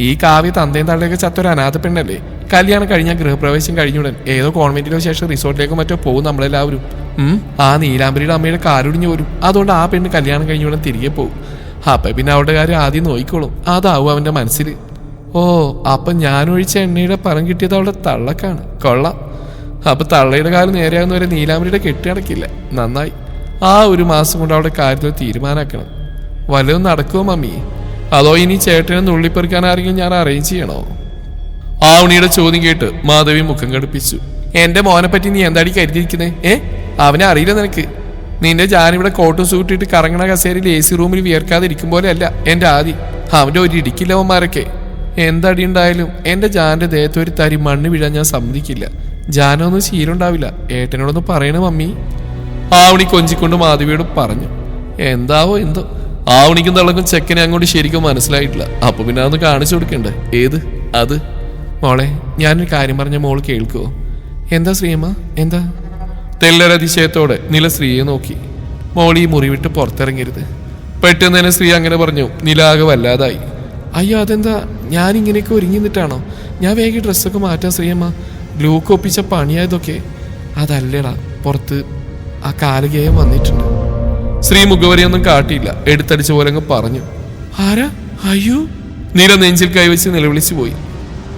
ഈ കാവ്യ തന്തയും തള്ളയൊക്കെ ചത്തൊരു അനാഥ പെണ്ണല്ലേ. കല്യാണം കഴിഞ്ഞാൽ ഗൃഹപ്രവേശം കഴിഞ്ഞുടൻ ഏതോ കോൺവെന്റിലോ ശേഷം റിസോർട്ടിലേക്കോ മറ്റോ പോകും നമ്മളെല്ലാവരും. ആ നീലാംബരിയുടെ അമ്മയുടെ കാലൊടിഞ്ഞു വരും. അതുകൊണ്ട് ആ പെണ്ണ് കല്യാണം കഴിഞ്ഞുടൻ തിരികെ പോകും. അപ്പൊ പിന്നെ അവളുടെ കാര്യം ആദ്യം നോക്കിക്കോളും. അതാവും അവന്റെ മനസ്സിൽ. ഓ, അപ്പൊ ഞാനൊഴിച്ച എണ്ണയുടെ പണം കിട്ടിയത് അവളുടെ തള്ളക്കാണ്. കൊള്ളാം. അപ്പൊ തള്ളയുടെ കാലം നേരെയാകുന്നവരെ നീലാംബരിയുടെ കെട്ടിടക്കില്ല. നന്നായി. ആ ഒരു മാസം കൊണ്ട് അവളുടെ കാര്യത്തിൽ തീരുമാനാക്കണം. വല്ലതും നടക്കുമോ മമ്മി? അതോ ഇനി ചേട്ടനെ നുള്ളിപ്പെറുക്കാൻ ആരെങ്കിലും ഞാൻ അറേഞ്ച് ചെയ്യണോ? ആവണിയുടെ ചോദ്യം കേട്ട് മാധവി മുഖം കടുപ്പിച്ചു. എന്റെ മോനെ പറ്റി നീ എന്താടി കരുതിയിരിക്കുന്നേ? അവനെ അറിയില്ല നിനക്ക്. നിന്റെ ജാനിവിടെ കോട്ടും സൂട്ടിട്ട് കറങ്ങണ കസേരയിൽ AC റൂമിൽ വിയർക്കാതെ ഇരിക്കും പോലെയല്ല എന്റെ ആദി. അവന്റെ ഒരു ഇടിക്കില്ലവന്മാരൊക്കെ. എന്തടി ഉണ്ടായാലും എന്റെ ജാന്റെ ദേഹത്ത് ഒരു തരി മണ്ണ് വീഴാൻ ഞാൻ സമ്മതിക്കില്ല. ജാനൊന്നും ശീലമുണ്ടാവില്ല. ഏട്ടനോടൊന്ന് പറയണ മമ്മി. ആവണി കൊഞ്ചിക്കൊണ്ട് മാധവിയോട് പറഞ്ഞു. എന്താവോ എന്തോ. ആവണിക്കും തള്ളക്കും ചെക്കനെ അങ്ങോട്ട് ശരിക്കും മനസ്സിലായിട്ടില്ല. അപ്പൊ പിന്നെ അതൊന്ന് കാണിച്ചു കൊടുക്കണ്ടേ? ഏത് അത്? മോളെ, ഞാനൊരു കാര്യം പറഞ്ഞ മോള് കേൾക്കുവോ? എന്താ ശ്രീയമ്മ? എന്താ? തെല്ലൊരതിശയത്തോടെ നില സ്ത്രീയെ നോക്കി. മോളി മുറി വിട്ട് പുറത്തിറങ്ങരുത്. പെട്ടെന്ന് തന്നെ സ്ത്രീ അങ്ങനെ പറഞ്ഞു. നിലാകെ വല്ലാതായി. അയ്യോ, അതെന്താ? ഞാനിങ്ങനെയൊക്കെ ഒരുങ്ങി നിന്നിട്ടാണോ? ഞാൻ വേഗം ഡ്രസ്സൊക്കെ മാറ്റാം ശ്രീയമ്മ. ഗ്ലൂക്ക് ഒപ്പിച്ച പണിയായതൊക്കെ. അതല്ലടാ, പുറത്ത് ആ കാലുകേയം വന്നിട്ടുണ്ട്. ശ്രീ മുഖവരെയൊന്നും കാട്ടിയില്ല. എടുത്തടിച്ച പോലെ അങ്ങ് പറഞ്ഞു. ആരാ? അയ്യോ! നില നെഞ്ചിൽ കൈവച്ച് നിലവിളിച്ചു പോയി.